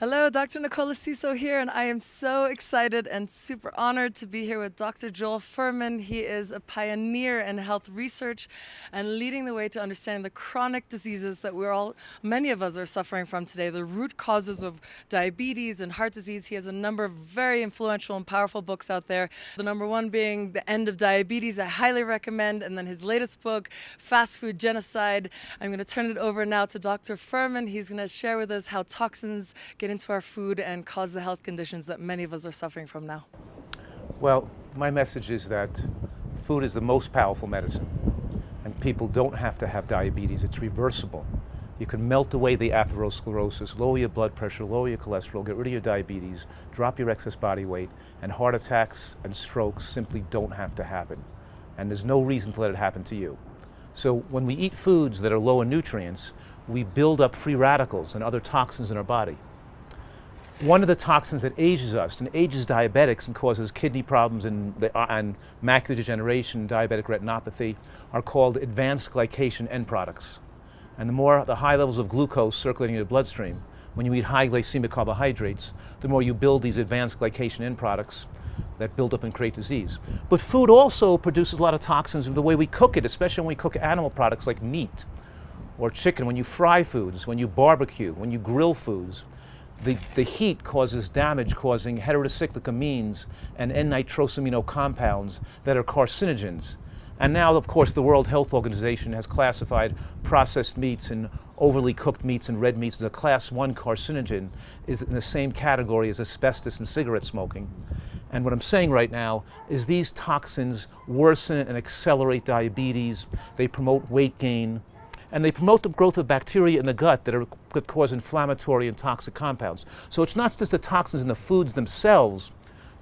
Hello, Dr. Nicola Siso here, and I am so excited and super honored to be here with Dr. Joel Fuhrman. He is a pioneer in health research and leading the way to understanding the chronic diseases that many of us are suffering from today, the root causes of diabetes and heart disease. He has a number of very influential and powerful books out there. The number one being The End of Diabetes, I highly recommend, and then his latest book, Food Genocide. I'm going to turn it over now to Dr. Fuhrman. He's going to share with us how toxins get into our food and cause the health conditions that many of us are suffering from now. Well, my message is that food is the most powerful medicine, and people don't have to have diabetes. It's reversible. You can melt away the atherosclerosis, lower your blood pressure, lower your cholesterol, get rid of your diabetes, drop your excess body weight, and heart attacks and strokes simply don't have to happen. And there's no reason to let it happen to you. So when we eat foods that are low in nutrients, we build up free radicals and other toxins in our body. One of the toxins that ages us and ages diabetics and causes kidney problems and macular degeneration, diabetic retinopathy, are called advanced glycation end products. And the high levels of glucose circulating in your bloodstream, when you eat high glycemic carbohydrates, the more you build these advanced glycation end products that build up and create disease. But food also produces a lot of toxins in the way we cook it, especially when we cook animal products like meat or chicken, when you fry foods, when you barbecue, when you grill foods. The heat causes damage, causing heterocyclic amines and N-nitrosamino compounds that are carcinogens. And now, of course, the World Health Organization has classified processed meats and overly cooked meats and red meats as a class 1 carcinogen, is in the same category as asbestos and cigarette smoking. And what I'm saying right now is these toxins worsen and accelerate diabetes, they promote weight gain, and they promote the growth of bacteria in the gut that cause inflammatory and toxic compounds. So it's not just the toxins in the foods themselves,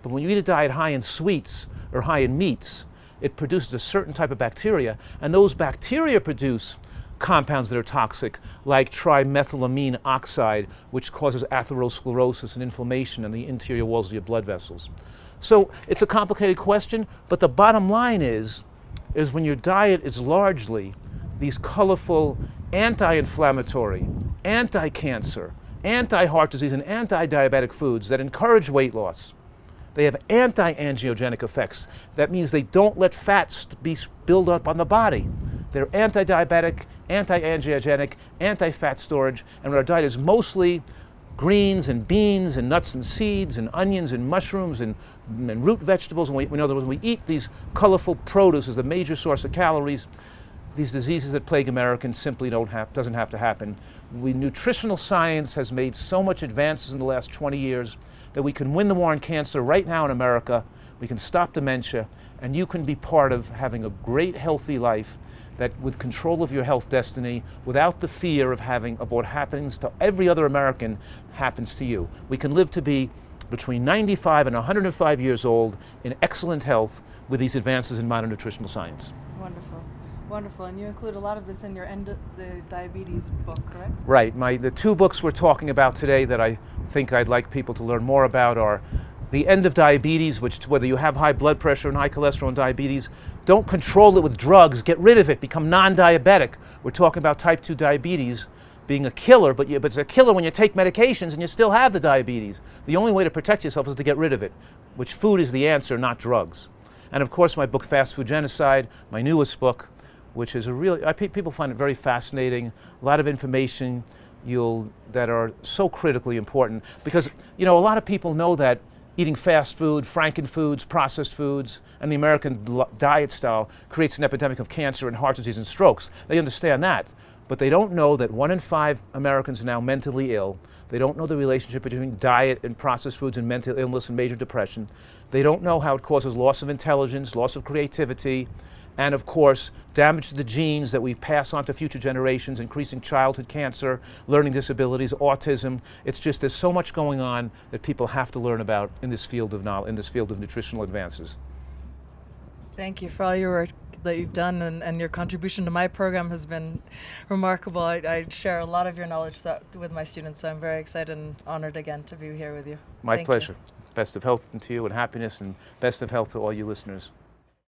but when you eat a diet high in sweets or high in meats, it produces a certain type of bacteria, and those bacteria produce compounds that are toxic, like trimethylamine oxide, which causes atherosclerosis and inflammation in the interior walls of your blood vessels. So it's a complicated question, but the bottom line is when your diet is largely these colorful anti-inflammatory, anti-cancer, anti-heart disease, and anti-diabetic foods that encourage weight loss. They have anti-angiogenic effects. That means they don't let fats build up on the body. They're anti-diabetic, anti-angiogenic, anti-fat storage, and our diet is mostly greens and beans and nuts and seeds and onions and mushrooms and root vegetables. And we know that when we eat these colorful produce as the major source of calories, these diseases that plague Americans simply doesn't have to happen. Nutritional science has made so much advances in the last 20 years that we can win the war on cancer right now in America. We can stop dementia, and you can be part of having a great, healthy life that with control of your health destiny, without the fear of what happens to every other American happens to you. We can live to be between 95 and 105 years old in excellent health with these advances in modern nutritional science. Wonderful. Wonderful, and you include a lot of this in your End of the Diabetes book, correct? Right. The two books we're talking about today that I think I'd like people to learn more about are The End of Diabetes, which whether you have high blood pressure and high cholesterol and diabetes, don't control it with drugs, get rid of it, become non-diabetic. We're talking about type 2 diabetes being a killer, but it's a killer when you take medications and you still have the diabetes. The only way to protect yourself is to get rid of it, which food is the answer, not drugs. And of course, my book, Food Genocide, my newest book, which is people find it very fascinating, a lot of information that are so critically important, because a lot of people know that eating fast food, frankenfoods, processed foods, and the American diet style creates an epidemic of cancer and heart disease and strokes. They understand that, but they don't know that 1 in 5 Americans are now mentally ill. They don't know the relationship between diet and processed foods and mental illness and major depression. They don't know how it causes loss of intelligence, loss of creativity, and of course, damage to the genes that we pass on to future generations, increasing childhood cancer, learning disabilities, autism. It's just there's so much going on that people have to learn about in this field of knowledge, in this field of nutritional advances. Thank you for all your work that you've done, and your contribution to my program has been remarkable. I share a lot of your knowledge with my students, so I'm very excited and honored again to be here with you. My pleasure. Best of health to you and happiness, and best of health to all you listeners.